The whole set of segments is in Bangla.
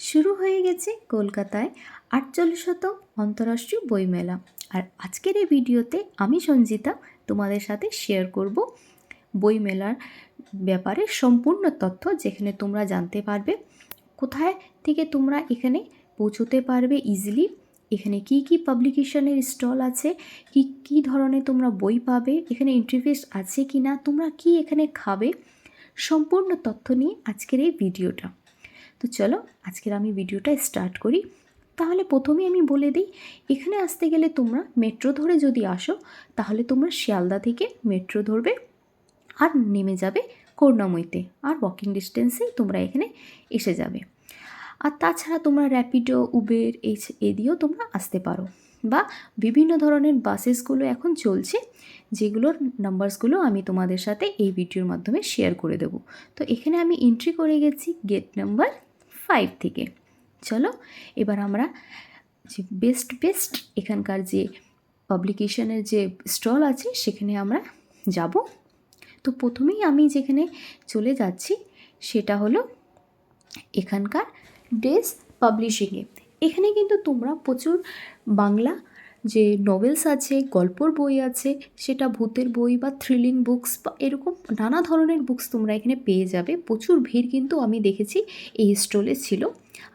শুরু হয়ে গেছে কলকাতায় 48তম অন্তর্রাষ্ট্রীয় বইমেলা। আর আজকের এই ভিডিওতে আমি সঞ্জিতা তোমাদের সাথে শেয়ার করব বইমেলার ব্যাপারে সম্পূর্ণ তথ্য, যেখানে তোমরা জানতে পারবে কোথায় থেকে তোমরা এখানে পৌঁছতে পারবে ইজিলি, এখানে কি কি পাবলিকেশনের স্টল আছে, কি কি ধরনের তোমরা বই পাবে, এখানে এন্ট্রি ফিস আছে কি না, তোমরা কি এখানে খাবে, সম্পূর্ণ তথ্য নিয়ে আজকের এই ভিডিওটা। তো চলো আজকের আমি ভিডিওটা স্টার্ট করি। তাহলে প্রথমে আমি বলে দিই, এখানে আসতে গেলে তোমরা মেট্রো ধরে যদি আসো তাহলে তোমরা শিয়ালদা থেকে মেট্রো ধরবে আর নেমে যাবে করুণাময়ীতে, আর ওয়াকিং ডিস্টেন্সেই তোমরা এখানে এসে যাবে। আর তাছাড়া তোমরা র্যাপিডো, উবের এ দিয়েও তোমরা আসতে পারো, বা বিভিন্ন ধরনের বাসেসগুলো এখন চলছে, যেগুলোর নাম্বারসগুলো আমি তোমাদের সাথে এই ভিডিওর মাধ্যমে শেয়ার করে দেব। তো এখানে আমি এন্ট্রি করে গেছি গেট নাম্বার 5 থেকে। চলো এবার আমরা যে বেস্ট এখানকার যে পাবলিকেশনের যে স্টল আছে সেখানে আমরা যাব। তো প্রথমেই আমি যেখানে চলে যাচ্ছি সেটা হলো এখানকার ডেস পাবলিশিংয়ে। এখানে কিন্তু তোমরা প্রচুর বাংলা যে নভেলস আছে, গল্পর বই আছে, সেটা ভূতের বই বা থ্রিলিং বুকস বা এরকম নানা ধরনের বুকস তোমরা এখানে পেয়ে যাবে। প্রচুর ভিড় কিন্তু আমি দেখেছি এই স্টলে ছিল।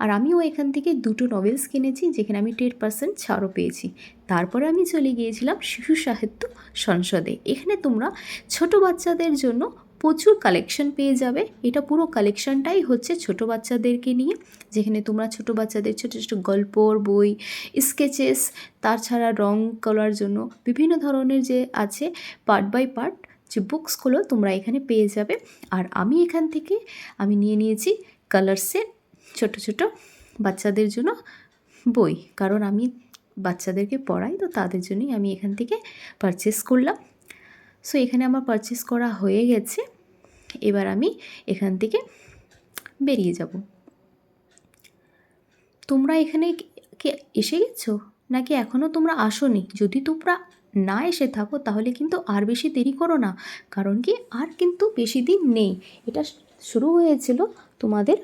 আর আমিও এখান থেকে 2টো নভেলস কিনেছি, যেখানে আমি 10% ছাড়ও পেয়েছি। তারপরে আমি চলে গিয়েছিলাম শিশু সাহিত্য সংসদে। এখানে তোমরা ছোট বাচ্চাদের জন্য প্রচুর কালেকশন পেয়ে যাবে। এটা পুরো কালেকশনটাই হচ্ছে ছোট বাচ্চাদেরকে নিয়ে, যেখানে তোমরা ছোট বাচ্চাদের ছোটো ছোটো গল্পর বই, স্কেচেস, তাছাড়া রং করার জন্য বিভিন্ন ধরনের যে আছে পার্ট বাই পার্ট যে বুকসগুলো তোমরা এখানে পেয়ে যাবে। আর আমি এখান থেকে আমি নিয়ে নিয়েছি কালার্সের ছোট ছোট বাচ্চাদের জন্য বই, কারণ আমি বাচ্চাদেরকে পড়াই, তো তাদের জন্যই আমি এখান থেকে পারচেস করলাম। সো এখানে আমার পারচেস করা হয়ে গেছে। এবার আমি এখান থেকে বেরিয়ে যাব। তোমরা এখানে কি এসে গেছো নাকি এখনও তোমরা আসোনি? যদি তোমরা না এসে থাকো তাহলে কিন্তু আর বেশি দেরি করো না, কারণ কি আর কিন্তু বেশি দিন নেই। এটা শুরু হয়েছিল তোমাদের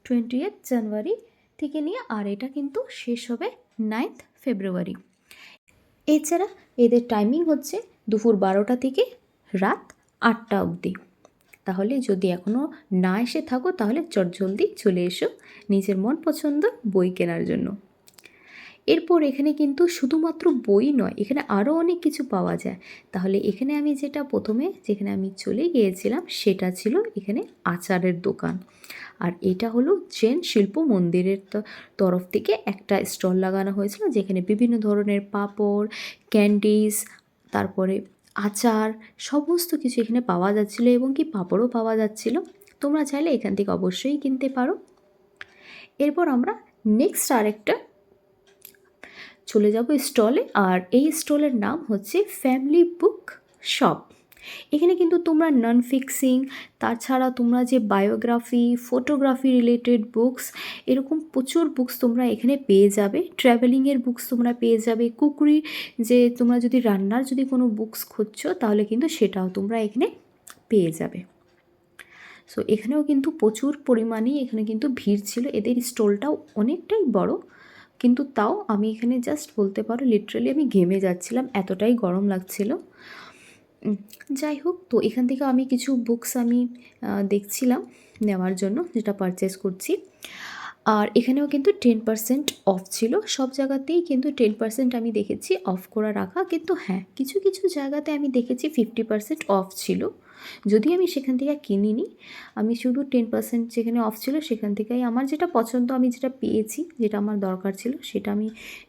20th জানুয়ারি থেকে নিয়ে, আর এটা কিন্তু শেষ হবে 9th ফেব্রুয়ারি। এছাড়া এদের টাইমিং হচ্ছে দুপুর 12টা থেকে রাত 8টা অবধি। তাহলে যদি এখনও না এসে থাকো তাহলে চটজলদি চলে এসো নিজের মন পছন্দ বই কেনার জন্য। এরপর এখানে কিন্তু শুধুমাত্র বই নয়, এখানে আরও অনেক কিছু পাওয়া যায়। তাহলে এখানে আমি যেখানে আমি চলে গিয়েছিলাম সেটা ছিল এখানে আচারের দোকান। আর এটা হলো জৈন শিল্প মন্দিরের তরফ থেকে একটা স্টল লাগানো হয়েছিল, যেখানে বিভিন্ন ধরনের পাঁপড়, ক্যান্ডিজ, তারপরে আচার, সমস্ত কিছু এখানে পাওয়া যাচ্ছিলো, এবং কি পাঁপড়ও পাওয়া যাচ্ছিলো। তোমরা চাইলে এখান থেকে অবশ্যই কিনতে পারো। এরপর আমরা নেক্সট আরেকটা চলে যাব স্টলে, আর এই স্টলের নাম হচ্ছে ফ্যামিলি বুক শপ। এখানে কিন্তু তোমরা নন ফিক্সিং, তাছাড়া তোমরা যে বায়োগ্রাফি, ফটোগ্রাফি রিলেটেড বুকস, এরকম প্রচুর বুকস তোমরা এখানে পেয়ে যাবে। ট্র্যাভেলিংয়ের বুকস তোমরা পেয়ে যাবে। কুকুরি, যে তোমরা যদি রান্নার যদি কোনো বুকস খুঁজছো তাহলে কিন্তু সেটাও তোমরা এখানে পেয়ে যাবে। সো এখানেও কিন্তু প্রচুর পরিমাণেই এখানে কিন্তু ভিড় ছিল। এদের স্টলটাও অনেকটাই বড়, কিন্তু তাও আমি এখানে জাস্ট বলতে পারো লিটারালি আমি ঘেমে যাচ্ছিলাম, এতটাই গরম লাগছিল। যাই হোক, তো এখান থেকে আমি কিছু বুকস আমি দেখছিলাম নেওয়ার জন্য, যেটা পারচেস করছি। আর এখানেও কিন্তু 10% অফ ছিল। সব জায়গাতেই কিন্তু 10% আমি দেখেছি অফ করা রাখা, কিন্তু হ্যাঁ কিছু কিছু জায়গাতে আমি দেখেছি 50% অফ ছিল। যদি আমি সেখান থেকে কিনিনি, আমি শুধু 10% যেখানে অফ ছিল সেখান থেকেই আমার যেটা পছন্দ, আমি যেটা পেয়েছি, যেটা আমার দরকার ছিল সেটা আমি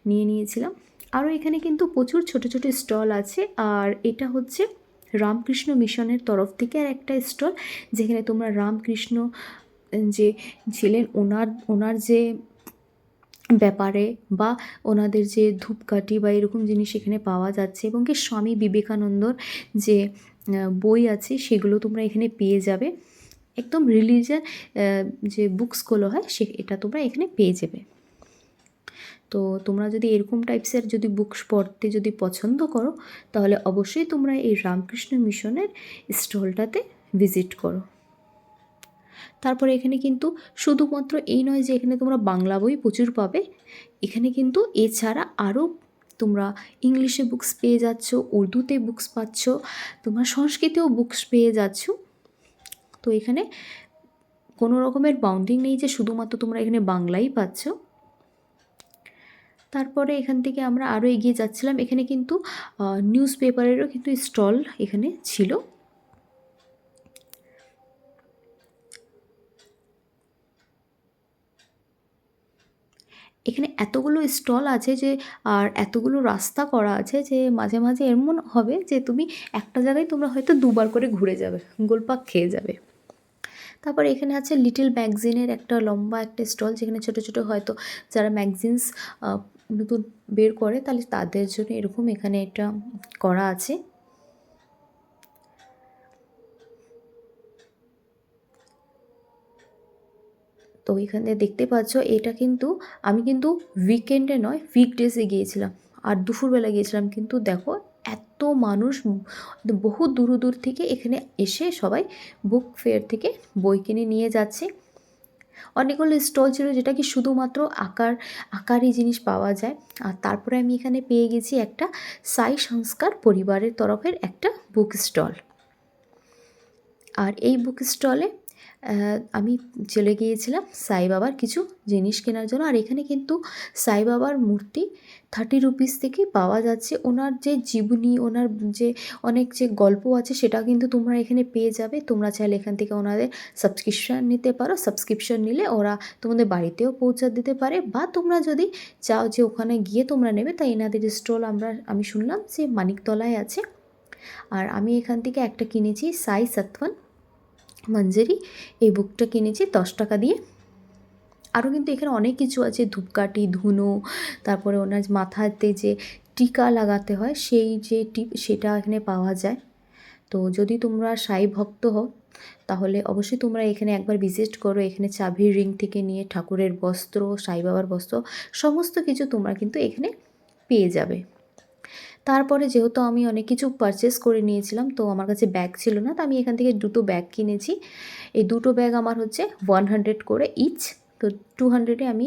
নিয়ে নিয়েছিলাম। আরও এখানে কিন্তু প্রচুর ছোট ছোট স্টল আছে। আর এটা হচ্ছে রামকৃষ্ণ মিশনের তরফ থেকে আর একটা স্টল, যেখানে তোমরা রামকৃষ্ণ যে ছিলেন ওনার যে ব্যাপারে বা ওনাদের যে ধূপকাঠি বা এরকম জিনিস এখানে পাওয়া যাচ্ছে, এবং কি স্বামী বিবেকানন্দর যে বই আছে সেগুলো তোমরা এখানে পেয়ে যাবে। একদম রিলিজিয়ান যে বুকসগুলো হয় এটা তোমরা এখানে পেয়ে যাবে। তো তোমরা যদি এরকম টাইপসের যদি বুকস পড়তে যদি পছন্দ করো তাহলে অবশ্যই তোমরা এই রামকৃষ্ণ মিশনের স্টলটাতে ভিজিট করো। তারপরে এখানে কিন্তু শুধুমাত্র এই নয় যে এখানে তোমরা বাংলা বই প্রচুর পাবে, এখানে কিন্তু এছাড়া আরও তোমরা ইংলিশে বুকস পেয়ে যাচ্ছ, উর্দুতে বুকস পাচ্ছ, তোমরা সংস্কৃতেও বুকস পেয়ে যাচ্ছ। তো এখানে কোনো রকমের বাউন্ডিং নেই যে শুধুমাত্র তোমরা এখানে বাংলাই পাচ্ছ। তারপরে এখান থেকে আমরা আরও এগিয়ে যাচ্ছিলাম, এখানে কিন্তু নিউজ পেপারেরও কিন্তু স্টল এখানে ছিল। এখানে এতগুলো স্টল আছে যে, আর এতগুলো রাস্তা করা আছে যে মাঝে মাঝে এমন হবে যে তুমি একটা জায়গায় তোমরা হয়তো দুবার করে ঘুরে যাবে, গোলপাক খেয়ে যাবে। তারপর এখানে আছে লিটল ম্যাগজিনের একটা লম্বা একটা স্টল, যেখানে ছোটো ছোটো হয়তো যারা ম্যাগজিনস নতুন বের করে তাহলে তাদের জন্য এরকম এখানে এটা করা আছে। তো এখানে দেখতে পাচ্ছ এটা কিন্তু আমি কিন্তু উইকেন্ডে নয় উইকডেজে গিয়েছিলাম, আর দুপুরবেলা গিয়েছিলাম, কিন্তু দেখো এত মানুষ বহু দূর দূর থেকে এখানে এসে সবাই বুক ফেয়ার থেকে বই কিনে নিয়ে যাচ্ছে। অনেকগুলো স্টল ছিল যেটা কি শুধুমাত্র আকারই জিনিস পাওয়া যায়। আর তারপরে আমি এখানে পেয়ে গেছি একটা সাই সংস্কার পরিবারের তরফের একটা বুক স্টল। আর এই বুক স্টলে আমি চলে গিয়েছিলাম সাই বাবার কিছু জিনিস কেনার জন্য। আর এখানে কিন্তু সাই বাবার মূর্তি 30 রুপিস থেকে পাওয়া যাচ্ছে। ওনার যে জীবনী, ওনার যে অনেক যে গল্প আছে সেটা কিন্তু তোমরা এখানে পেয়ে যাবে। তোমরা চাইলে এখান থেকে ওনাদের সাবস্ক্রিপশান নিতে পারো, সাবস্ক্রিপশান নিলে ওরা তোমাদের বাড়িতেও পৌঁছে দিতে পারে, বা তোমরা যদি চাও যে ওখানে গিয়ে তোমরা নেবে, তাই এনাদের স্টল আমি শুনলাম যে মানিকতলায় আছে। আর আমি এখান থেকে একটা কিনেছি সাই সতওয়ান মঞ্জরি, এই বুকটা কিনেছি 10 টাকা দিয়ে। আরও কিন্তু এখানে অনেক কিছু আছে, ধূপকাঠি, ধুনো, তারপরে ওনার মাথাতে যে টিকা লাগাতে হয় সেই যে টিপ, সেটা এখানে পাওয়া যায়। তো যদি তোমরা সাই ভক্ত হও তাহলে অবশ্যই তোমরা এখানে একবার ভিজিট করো। এখানে চাবির রিং থেকে নিয়ে ঠাকুরের বস্ত্র, সাই বাবার বস্ত্র, সমস্ত কিছু তোমরা কিন্তু এখানে পেয়ে যাবে। তারপরে যেহেতু আমি অনেক কিছু পারচেস করে নিয়েছিলাম, তো আমার কাছে ব্যাগ ছিল না, তো আমি এখান থেকে দুটো ব্যাগ কিনেছি। এই দুটো ব্যাগ আমার হচ্ছে 100 করে ইচ, তো 200-এ আমি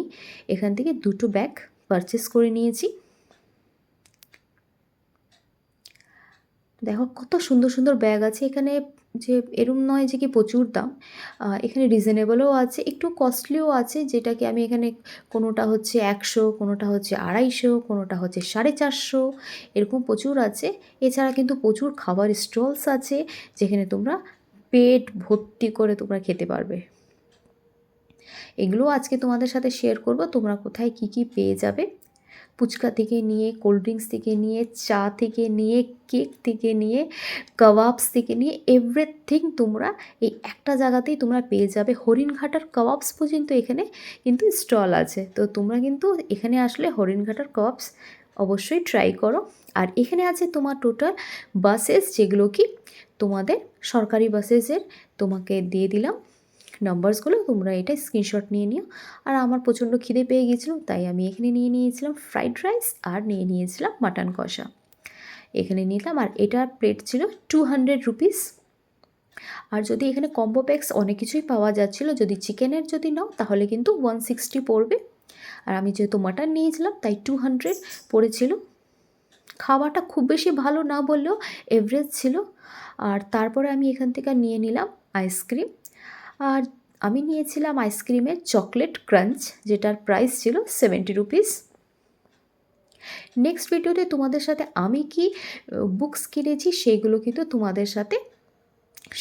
এখান থেকে দুটো ব্যাগ পারচেস করে নিয়েছি। দেখো কত সুন্দর সুন্দর ব্যাগ আছে এখানে, যে এরম নয় যে কি প্রচুর দাম, এখানে রিজনেবলও আছে, একটু কস্টলিও আছে, যেটা কি আমি এখানে কোনোটা হচ্ছে 100, কোনোটা হচ্ছে 250, কোনোটা হচ্ছে 450, এরকম প্রচুর আছে। এছাড়া কিন্তু প্রচুর খাবার স্টলস আছে যেখানে তোমরা পেট ভর্তি করে তোমরা খেতে পারবে। এগুলো আজকে তোমাদের সাথে শেয়ার করব, তোমরা কোথায় কি কি পেয়ে যাবে। ফুচকা থেকে নিয়ে, কোল্ড ড্রিঙ্কস থেকে নিয়ে, চা থেকে নিয়ে, কেক থেকে নিয়ে, কাবাবস থেকে নিয়ে, এভরিথিং তোমরা এই একটা জায়গাতেই তোমরা পেয়ে যাবে। হরিণঘাটার কাবাবস পর্যন্ত এখানে কিন্তু স্টল আছে। তো তোমরা কিন্তু এখানে আসলে হরিণঘাটার কাবাবস অবশ্যই ট্রাই করো। আর এখানে আছে তোমার টোটাল বাসেস, যেগুলো কি তোমাদের সরকারি বাসেসের তোমাকে দিয়ে দিলাম নাম্বারসগুলো, তোমরা এটা স্ক্রিনশট নিয়ে নিও। আর আমার প্রচণ্ড খিদে পেয়ে গিয়েছিলো, তাই আমি এখানে নিয়ে নিয়েছিলাম ফ্রাইড রাইস, আর নিয়ে নিয়েছিলাম মাটন কষা এখানে নিলাম। আর এটার প্লেট ছিল 200 রুপিস। আর যদি এখানে কম্বো প্যাক্স অনেক কিছুই পাওয়া যাচ্ছিলো, যদি চিকেনের যদি নাও তাহলে কিন্তু 160 পড়বে। আর আমি যেহেতু মাটন নিয়েছিলাম তাই 200 পড়েছিল। খাওয়াটা খুব বেশি ভালো না বললেও এভারেজ ছিল। আর তারপরে আমি এখান থেকে নিয়ে নিলাম আইসক্রিম। আর আমি নিয়েছিলাম আইসক্রিমের চকলেট ক্রাঞ্চ, যেটার প্রাইস ছিল 70 রুপিস। নেক্সট ভিডিওতে তোমাদের সাথে আমি কি বুকস কিনেছি সেগুলো কিন্তু তোমাদের সাথে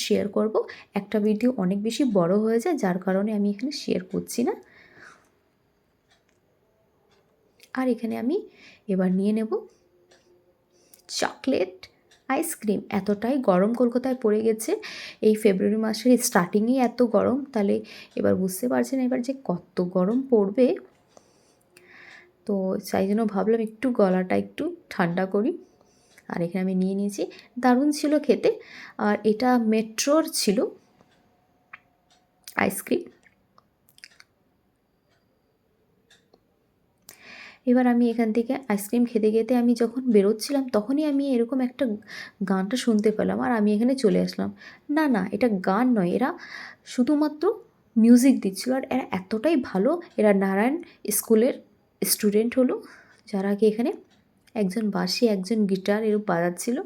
শেয়ার করব। একটা ভিডিও অনেক বেশি বড় হয়ে যায়, যার কারণে আমি এখানে শেয়ার করছি না। আর এখানে আমি এবার নিয়ে নেব চকলেট আইসক্রিম। এতটাই গরম কলকাতায় পড়ে গেছে, এই ফেব্রুয়ারি মাসের স্টার্টিংয়েই এত গরম, তাহলে এবার বুঝতে পারছেন এবার যে কত গরম পড়বে। তো তাই জন্য ভাবলাম একটু গলাটা একটু ঠান্ডা করি। আর এখানে আমি নিয়ে নিয়েছি, দারুণ ছিল খেতে। আর এটা মেট্রোর ছিল আইসক্রিম। এবার আমি এখান থেকে আইসক্রিম খেতে খেতে আমি যখন বেরোচ্ছিলাম তখনই আমি এরকম একটা গানটা শুনতে পেলাম, আর আমি এখানে চলে আসলাম। না না, এটা গান নয়, এরা শুধুমাত্র মিউজিক দিচ্ছিলো, আর এরা এতটাই ভালো, এরা নারায়ণ স্কুলের স্টুডেন্ট হলো, যারা কি এখানে একজন বাঁশি একজন গিটার এরকম বাজাচ্ছিলো।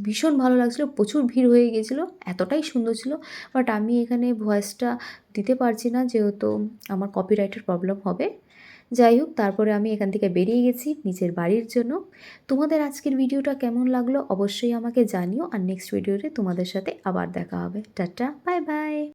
ভীষণ ভালো লাগছিলো, প্রচুর ভিড় হয়ে গিয়েছিলো, এতটাই সুন্দর ছিল। বাট আমি এখানে ভয়েসটা দিতে পারছি না, যেহেতু আমার কপিরাইটের প্রবলেম হবে। যাই হোক, তারপরে আমি এখান থেকে বেরিয়ে গেছি নিজের বাড়ির জন্য। তোমাদের আজকের ভিডিওটা কেমন লাগলো অবশ্যই আমাকে জানিও, আর নেক্সট ভিডিওতে তোমাদের সাথে আবার দেখা হবে। Tata, bye bye.